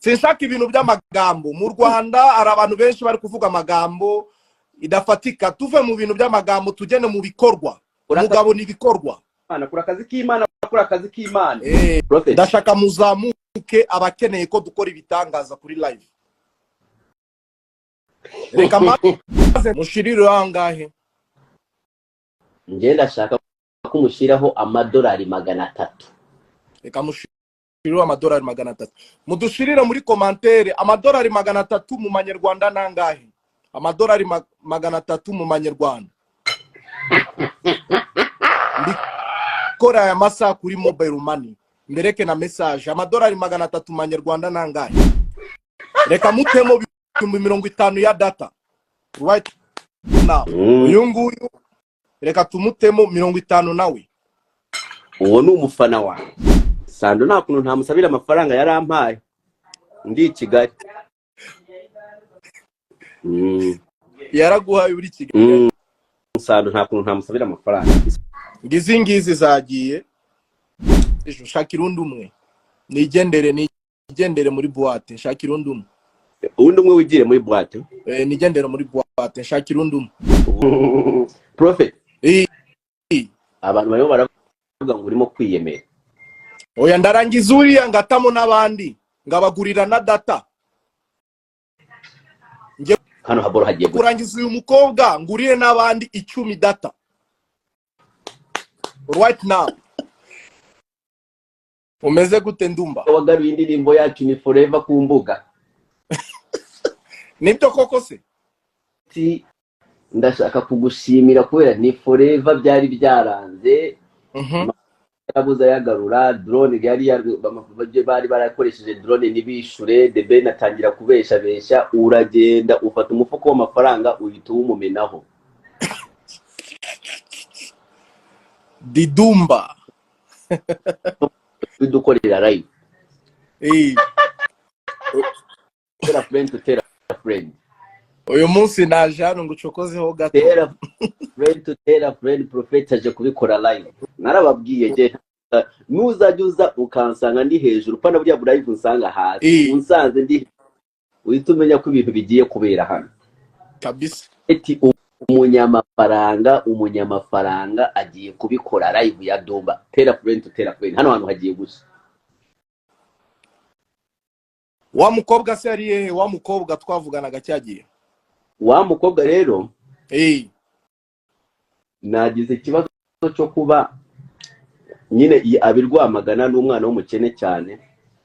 sinshaka ibintu by'amagambo. Mu Rwanda ari abantu benshi bari kuvuga amagambo idafatika. Tuve mu bintu by'amagambo tugene mu bikorwa. Umugabo ni bikorwa. Kura akazi k'Imana, kura akazi k'Imana. Ndashaka muzamuke abakeneye ko dukora ibitangaza kuri live. Reka maze mushiriro angahe? Nje ndashaka kumushiraho amadolari 300. Reka mushiriro amadolari 300. Mudushirira muri commentaire amadolari 300 mu manyarwanda nangahe? Amadolari 300 mu manyarwanda. Ndikora ya masa kuri mobile money. Mbereke na message amadolari 300 mu manyarwanda nangahe? Reka mutemo 50 ya data. Right now. Uyu nguyu reka tumutemo 50 nawe. Uwo ni umufana wawe. Sando nta kuntu ntamusabira amafaranga yarampaye. Ndi Kigali. Yaraguhaye uri Kigali. Sando nta kuntu ntamusabira amafaranga. Ngizingizi zagiye. Ejo shakira undi umwe. Nigendere muri boîte, shakira undi umwe. Undi umwe wigire muri boîte. Nigendere muri boîte, shakira undi umwe. Prophet. Abantu bayo baravuga ngo urimo kwiyemera. Oya ndarangiza uriya ngatamo nabandi ngabagurira na data. Nge hano haboro hagiye kurangiza uyu mukobwa ngurire nabandi 10 data. Right now. Umeze gute Ndumba? Wagaruye indirimbo yacu ni forever ku mbuga. Nibyo koko se? Ndashaka kugushimira kubera ni forever byari byaranze. Yabuza yagarura drone yari bari barakoresheje drone nibishure debe natangira kubesha besha uragenda ufata umufuko w'amafaranga uhita umumenaho. Didumba. Dukorera live. Tera friend to tera friend. Uyu munsi naje hano ngucokozeho gato. Tera friend to tera friend prophet aje kubikora live. Narababwiye je nuzajuza ukansanga ndi hejuru pana burya live unsanga hasi. Unsanze ndi uhita umenya ko ibintu bigiye kubera hano. Kabisa. Eti umunyamafaranga agiye kubikora live ya Dumba. Tera friend to tera friend. Hano hantu hagiye gusa. Wa mukobwa se ari wa mukobwa twavuganaga cyagiye. Wa mukobwa rero nagize ikibazo cyo kuba nyine abirwamagana n'umwana w'umukene cyane.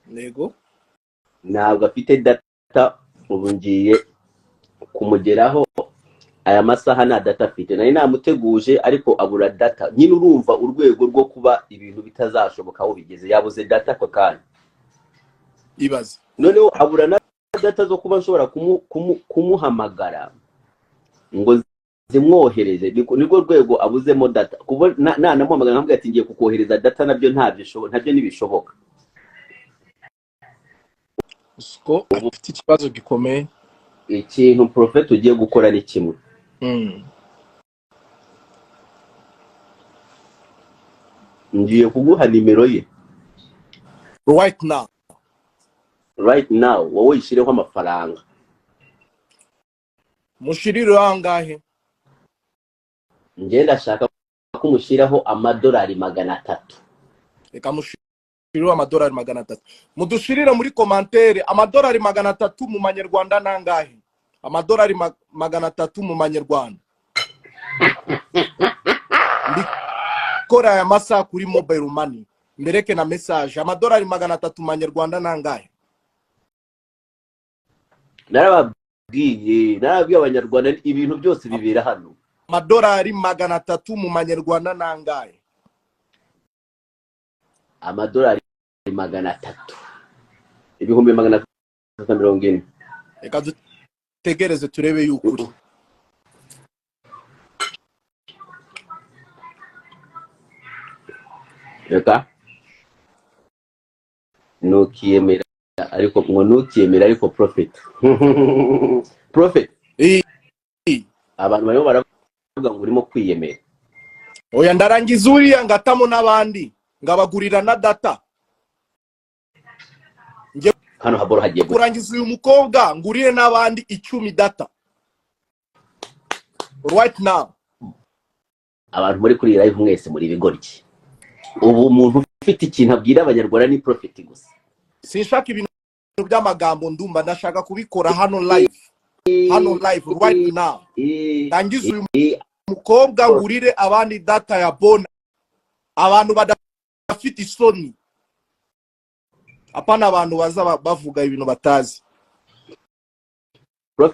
Nego ntabwo afite data ubu ngiye kumugeraho aya masaha na data afite nari namuteguje ariko abura data. Nyine urumva urwego rwo kuba ibintu bitazashoboka aho bigeze yabuze data ko kandi ibaze noneho abura na data zo kuba nshobora kumuhamagara ngo zimwohereze. Niko rwego abuzemo data kuba namuhamagara nkamubwira ati ngiye kukohereza data nabyo ntabyo nibishoboka. Usko afite ikibazo gikomeye. Ikintu prophet ugiye gukora ni kimwe. Ngiye kuguha nimero ye right now wowe ishireho amafaranga. Mushiriro angahe? Nje ndashaka kumushiraho amadolari 300. Reka mushiriro amadolari 300. Mudushirira muri commentaire amadolari 300 mu manyarwanda nangahe? Amadolari 300 mu manyarwanda. Ndikora ya masa kuri mobile money. Mbereke na message amadolari 300 mu manyarwanda nangahe? Narababwiye abanyarwanda ibintu byose bibera hano. Amadolari 300 mu manyarwanda nangahe? Amadolari 300. Ibihumbi 340. Reka dutegereze turebe y'ukuri. Reka nukiyemera ariko prophet. Prophet. Abantu bayo baravuga ngo urimo kwiyemera. Oya ndarangiza uriya ngatamo nabandi ngabagurira na data. Nge hano haboro hagiye kurangiza uyu mukobwa ngurire n'abandi 10 data right now. Abantu muri kuri live mwese muri bigoryi, ubu umuntu ufite ikintu abwira abanyarwanda ni profit gusa. Sinshaka ibintu by'amagambo, ndumva ndashaka kubikora hano live right now. Tangiza uyu mukobwa ngurire abandi data ya bona, abantu badafite isoni, apana abantu baza bavuga ibintu batazi.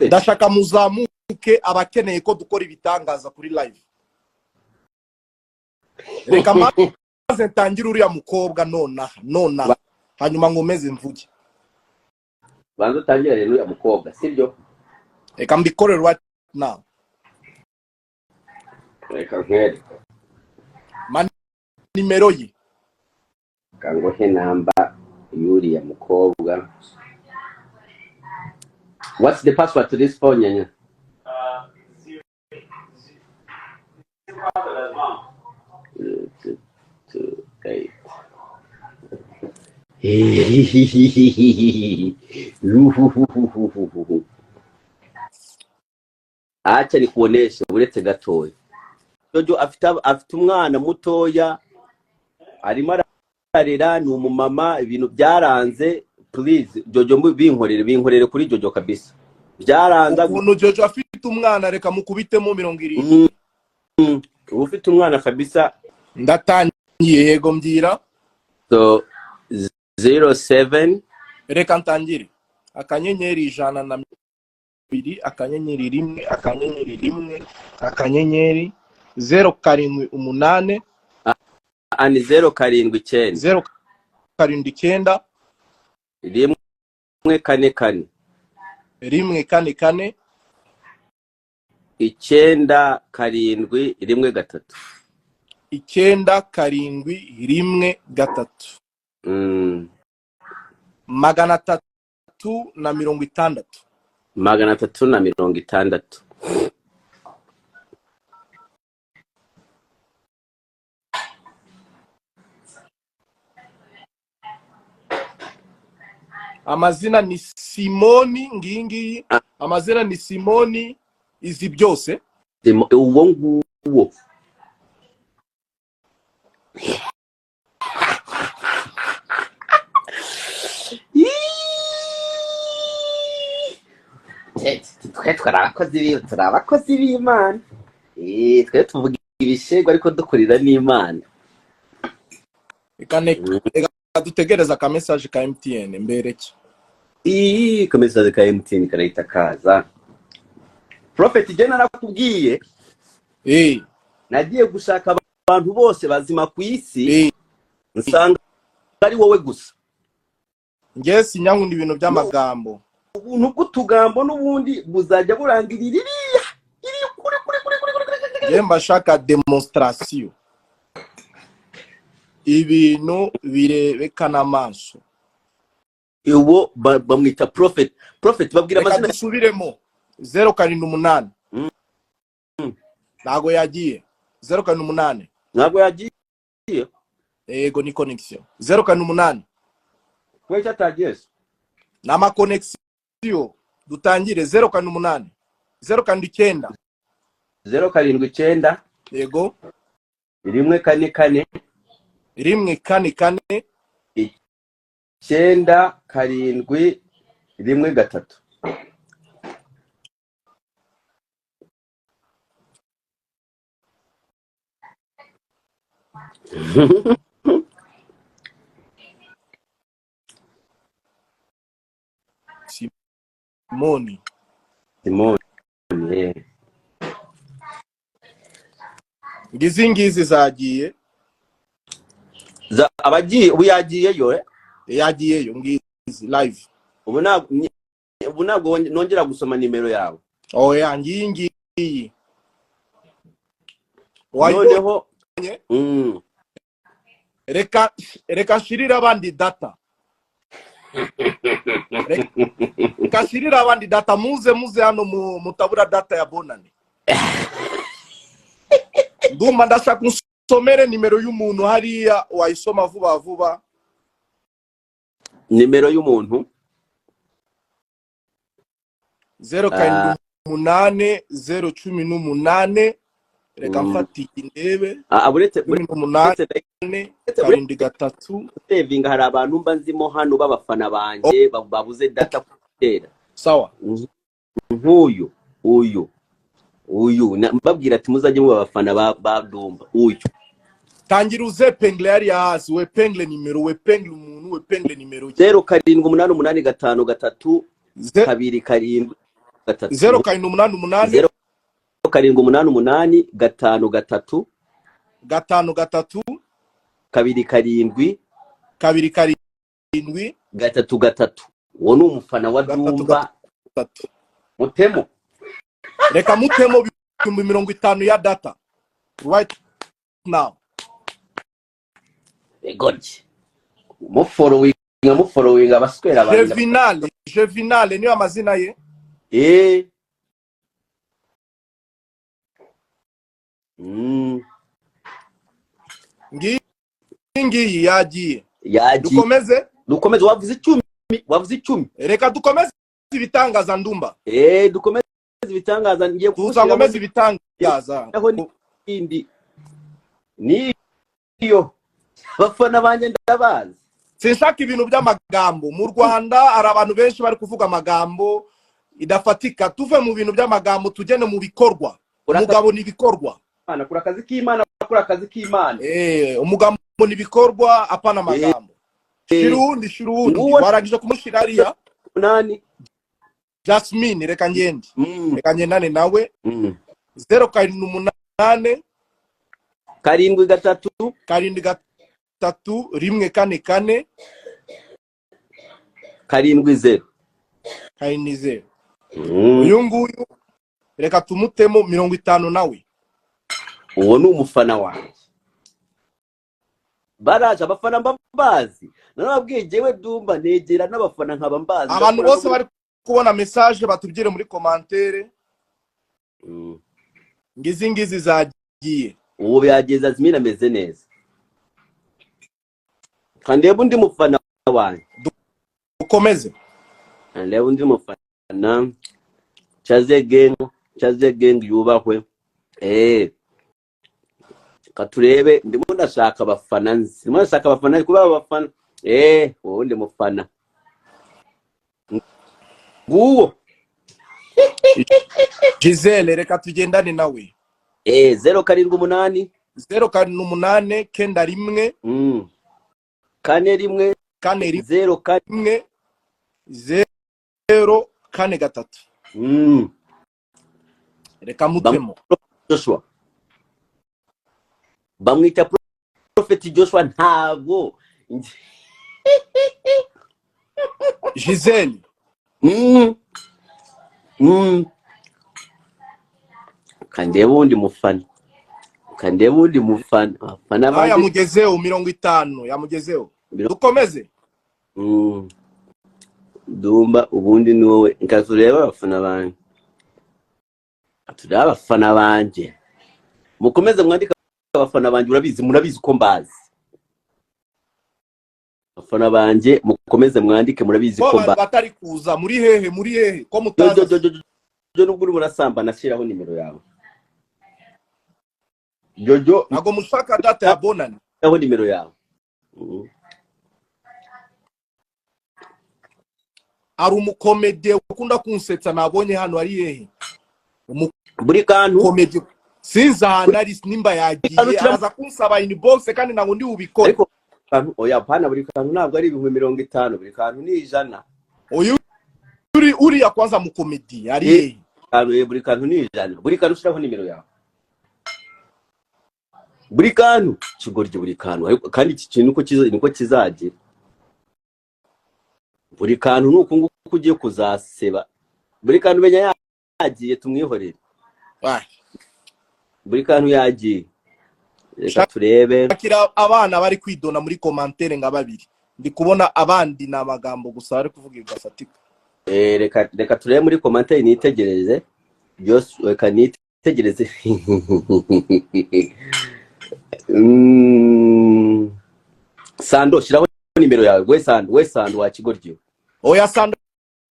Ndashaka muzamuke abakeneye ko dukora ibitangaza kuri live. Reka maze ntangire uriya mukobwa nona hanyuma ngomeze mvuge. Banza utangire rero uriya mukobwa, sibyo? Reka mbikore right now. Reka nkere nimero ye kangohe namba y'uriya mukobwa. What's the password to this phone, Nyanya? 228. Acha nikuoneshe uretse gatoya. Jojo afite umwana mutoya arimo ararera, ni umumama, ibintu byaranze. Please Jojo binkorere kuri Jojo kabisa. Byaranza ukuntu Jojo afite umwana, reka mukubitemo 20. Ufite umwana kabisa. Ndatangiye, yego mbwira. So 07 reka ntangire. Akanyenyeri 102 akanyenyeri 1 akanyenyeri 1 akanyenyeri 078 ani 079 079 144 144 9 karindwi 1 gatatu 9 karindwi 1 gatatu 360 360. Amazina ni Simoni, ngingi amazina ni Simoni, izi byose uwo nguwo. Twe twarabakozi b'Imana. Twe tuvuga ibishego ariko dukorera n'Imana. Reka dutegereza ka message ka MTN mbereke. Ka message ka MTN karahita kaza. Prophet je narakubwiye, nagiye gushaka abantu bose bazima ku isi, nsanga ari wowe gusa. Nge sinyankunda ibintu by'amagambo. Ubuntu bw'utugambo n'ubundi buzajya burangirira iriya kuri. Je mbashaka demonstration, ibintu birebekana amaso. Uwo bamwita prophet babwira amazina. Dusubiremo 078 ntago yagiye. 078 ntago yagiye. Yego ni connection. 078 kwe cyatagiye nama connection. Dutangire 078 079 079 yego 144 144 9 karindwi 1 gatatu. Simoni. Ngizi zagiye. Abagiye ubu yagiyeyo yagiyeyo ngizi live. Ubu ntabwo nongera gusoma nimero yawe. Oya ngiyi. Noneho reka shirira abandi data. Reka shirira abandi data, muze hano mutabura data ya bonane. Ndumva ndashaka nsomere nimero y'umuntu hariya, wayisoma vuba. Nimero y'umuntu 0 018 reka mfatiye indebe aburetse 8 karindwi gatatu sevinga hari abantu mba nzimo hano babafana banje babuze data kutera sawa uyu mbabwira ati muzajye mu babafana ba Dumba uyu tangira uze pengle yari hasi we pengle nimero we pengle umuntu we pengle nimero 078853 kabiri karindwi 0788 0788 gatatu kabiri karindwi gatatu uwo ni umufana wa Dumba mutemo reka mutemo 50 ya data right now egorje mu following abaswera abandi Jevinale niyo amazina ye ngiyi yagiye dukomeze wavuze 10 reka dukomeze ibitangaza Ndumba dukomeze ibitangaza ngiye kuzangomeza ibitangaza aho indi niyo bafana banje ndabazi sinshaka ibintu by'amagambo mu Rwanda hari abantu benshi bari kuvuga amagambo idafatika tuve mu bintu by'amagambo tugene mu bikorwa umugabo ni bikorwa kura akazi k'Imana umugabo ni bikorwa apana amagambo shirundi waragije kumushirariya nani Jasmine reka ngendane nawe 0 karindwi gatatu 144 karindwi 0 uyu nguyu reka tumutemo 50 nawe uwo ni umufana wanjye baraje abafana mbabazi narababwiye jewe Dumba negera n'abafana nkaba mbazi abantu bose bari kubona message batubyire muri commentaire ngizi zagiye ubu byageza Azmina ameze neza kandi undi mufana wanjye dukomeze kandi undi mufana Chaze gang yubahwe katurebe ndimo ndashaka abafana kuba abafana wowe ndi mufana nguwo Giselle reka tugendane nawe 078 kenda rimwe kane rimwe 0 kane gatatu reka mutemo Joshua bamwita Prophet Joshua ntabwo Giselle kandeba undi mufana abafana yamugezeho 50 yamugezeho dukomeze Dumba ubundi ni wowe nkazureba abafana banje mukomeze mwandika abafana banje murabizi ko mbazi abafana banje mukomeze mwandike murabizi ko mbazi batari kuza muri hehe ko mutazi nubwo uri murasamba nashyiraho nimero yawe Jojo nago mushaka data ya bonani aho nimero yawe ari umukomedie ukunda kunsetsa nabonye hano ari hehe buri kantu komedie sinzana ari nimba yagiye araza kunsaba inbox kandi nango ndi ubikora ariko kantu oya pana buri kantu ntabwo ari 50 buri kantu ni 100 oyu uri ya kwanza mu komedie ari hehe buri kantu ni 100 buri kantu shiraho nimero yawe buri kantu kigorye buri kantu kandi iki kintu niko kizagira buri kantu nuko nguko ugiye kuzaseba buri kantu benya yagiye tumwihorere buri kantu yagiye reka turebe akira abana bari kwidona muri commentaire nga babiri ndi kubona abandi na magambo gusa ari kuvuga igafatika reka turebe muri commentaire nitegereze byose reka nitegereze Sando shiraho nimero yawe we Sando wa kigoryo oya Sando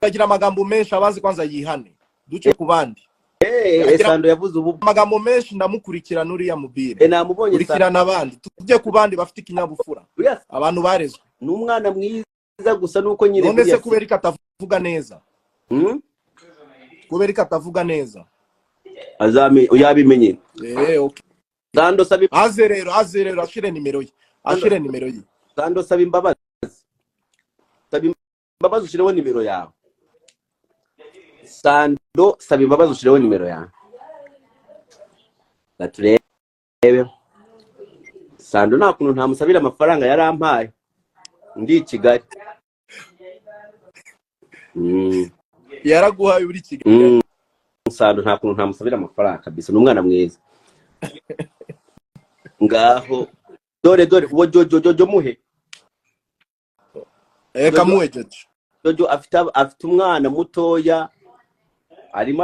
agira amagambo menshi abazi kwanza yihane duce ku bandi. Sando yavuze ubu amagambo menshi ndamukurikira nuriya mubire. Namubonye kurikirana abandi tujye ku bandi bafite ikinyabufura. Abantu barezwe. N'umwana mwiza gusa nuko nyine none se kubera ikatavuga neza. Kubera ikatavuga neza. Uyabimenye. Okay. Sando sabi aze rero ashire nimero ye. Sando sabi imbabazi. Sabi imbabazi ushireho nimero yawe. Sando sabi imbabazi ushireho nimero yawe. Baturebe. Sando nta kuntu ntamusabira amafaranga yarampaye. Ndi Kigali. Yaraguhaye uri Kigali. Sando nta kuntu ntamusabira amafaranga kabisa n'umwana mwiza. Ngaho dore uwo Jojo muhe. Kamuhe Jojo afite umwana mutoya arimo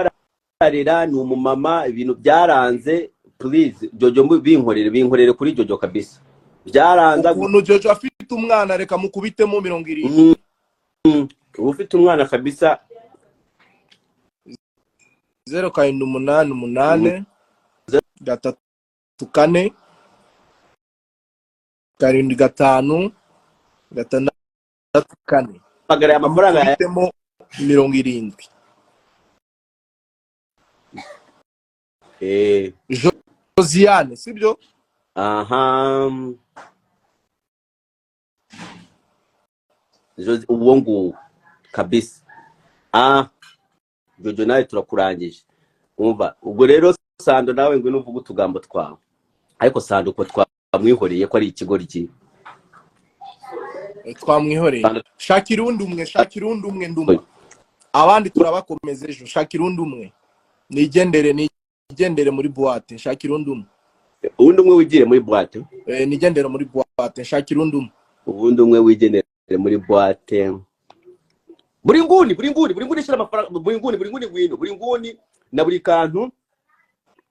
ararera, ni umumama, ibintu byaranze. Please Jojo binkorere kuri Jojo kabisa. Byaranza ukuntu Jojo afite umwana reka mukubitemo 70. Ufite umwana kabisa. 088 3 4 5 6 magara amafaranga yatemo 70. Josiane sibyo? Aha. Uwo nguwo kabisa. Jojo nawe turakurangije. Umva ubwo rero Sando nawe ngo nuvuga utugambo twawe. Ariko Sando ko twamwihoreye ko ari ikigoryi. Twamwihoreye. Shakira undi umwe ndumwe. Abandi turabakomeza ejo. Shakira undi umwe. Nigendere muri boîte. Shakira undi umwe. Ubundi umwe wigire muri boîte. Nigendere muri boîte. Shakira undi umwe. Ubundi umwe wigendere muri boîte. Buri nguni shira amafaranga. Buri nguni na buri kantu.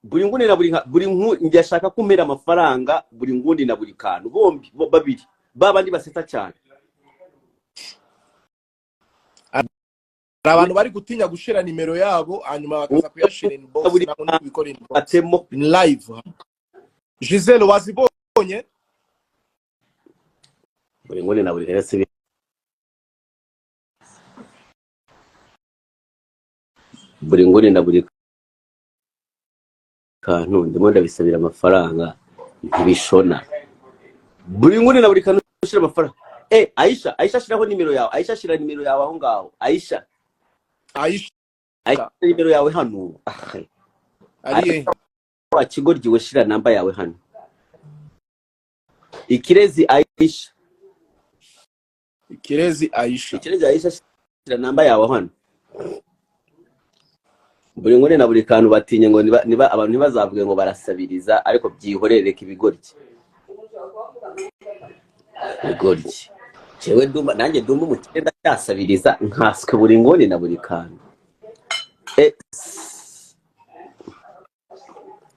Buri nguni na buri ngashaka kumera amafaranga. Buri nguni na buri kantu. Bombi babiri. Babandi baseta cyane. Abantu bari gutinya gushira nimero yabo hanyuma bakaza kuyashira inbox nabo bikora inbox in live. Giselle wazibonye? Buri nguni na buri rese buri nguni na buri kantu ndimo ndabisabira amafaranga ntibishona. Buri nguni na buri kantu ushira amafaranga. Aisha shiraho nimero yawe. Aisha shira nimero yawe aho ngaho. Aisha nimero yawe hano. Ari wakigoryi we shira namba yawe hano. Ikirezi Aisha shira namba yawe hano. Buri ngone na buri kantu batinye ngo niba abantu ntibazavuge ngo barasabiriza ariko byihorereka ibigoryi. Cewe nanjye ndumva umukenda cyasabiriza nkaswe buri ngone na buri kantu.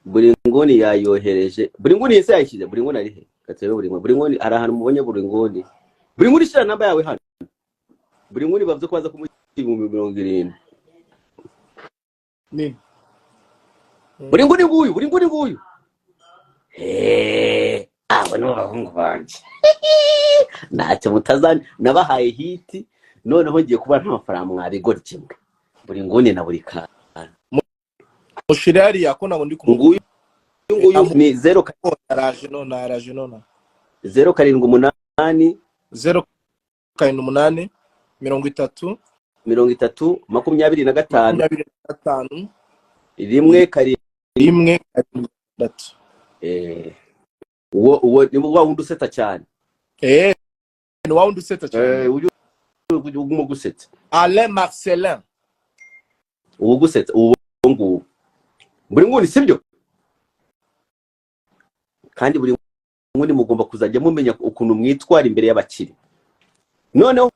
Buri ngone yayohereje. Buri ngone yese yashyize. Buri ngone ari he? Katebe buri ngone ari ahantu mubonye buri ngone. Buri ngone shira namba yawe hano. Buri ngone bavuze ko baza kumuha 70. Nini? Buri ngone nguyu. Abo no bahungu banje. Ntacyo mutazani nabahaye hiti noneho ngiye kuba nta mafaranga mwabigora kimwe. Buri ngone na buri kana. Mushirari yako nabo ndi nguyu ni 0 araje nona 078 078 30 25 rimwe gatatu. Uwo ni wa wundi useta cyane. Ni wa wundi useta cyane. Ugumo guseta. Alain Marcelin. Uwo guseta uwo nguwo. Buri nguni sibyo? Kandi buri nguni mugomba kuzajya mumenya ukuntu mwitwara imbere y'abakiri. Noneho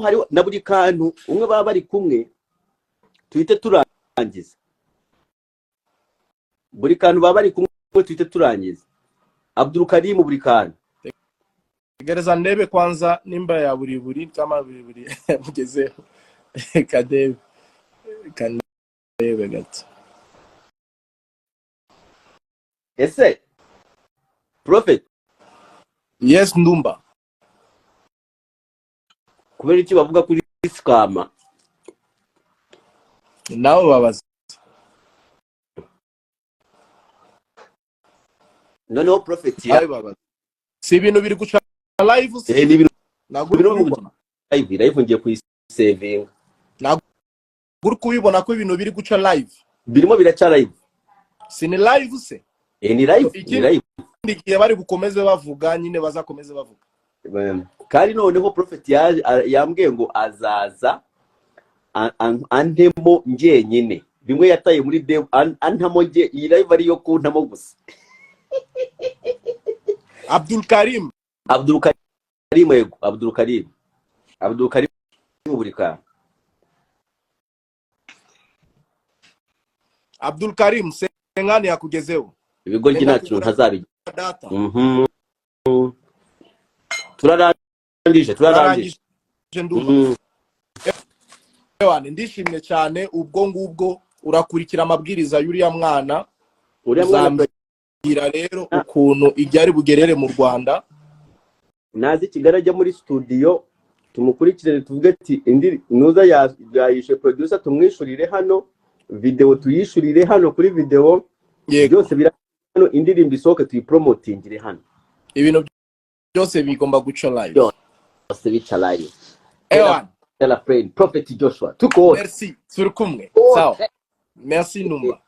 hari na buri kantu umwe baba bari kumwe tuhite turangiza. Buri kantu baba bari kumwe tuhite turangiza. Abdul Karim buri kantu. Gereza ndebe kwanza nimba ya buri kama buri mugezeho. Kadebe. ndebe gato. Ese Prophet, Yes Ndumba. kubera iki bavuga kuri scam? Nawe babaza. Noneho Prophet Nawe babaza. Si ibintu biri guca live se? ni ibintu Naguru live ngiye kuyisavinga. Naguru kubibona ko ibintu biri guca live. Birimo biraca live. Si ni live se? Ni live, ni live. Ndigiye bari bukomeze bavuga nyine bazakomeze bavuga. Kandi noneho Prophet yambwiye ngo azaza antemo njyenyine. Bimwe yataye muri dev antamo nje iyi live ari yo kuntamo gusa. Abdul Karim yego, Abdul Karim burika. Abdul Karim sengani yakugezeho. Ibigo nta kintu ntazabigira. Data. Turarangije Ndumba. Ewane ndishimye cyane ubwo ngubwo urakurikira amabwiriza y'uriya mwana. Uzambira rero ukuntu ibyari bugerere mu Rwanda. Nazi Kigali ajya muri studio tumukurikire tuvuge ati indi nuza yayishe producer tumwishurire hano, video tuyishurire hano kuri video. Byose bira hano, indirimbo isohoke tuyipromotingire hano. Ibintu byose bigomba guca live. Byose bica live. Ewan Tell a friend, Prophet Joshua. Tuko. Merci. Turi kumwe. Sawa. Merci Ndumba.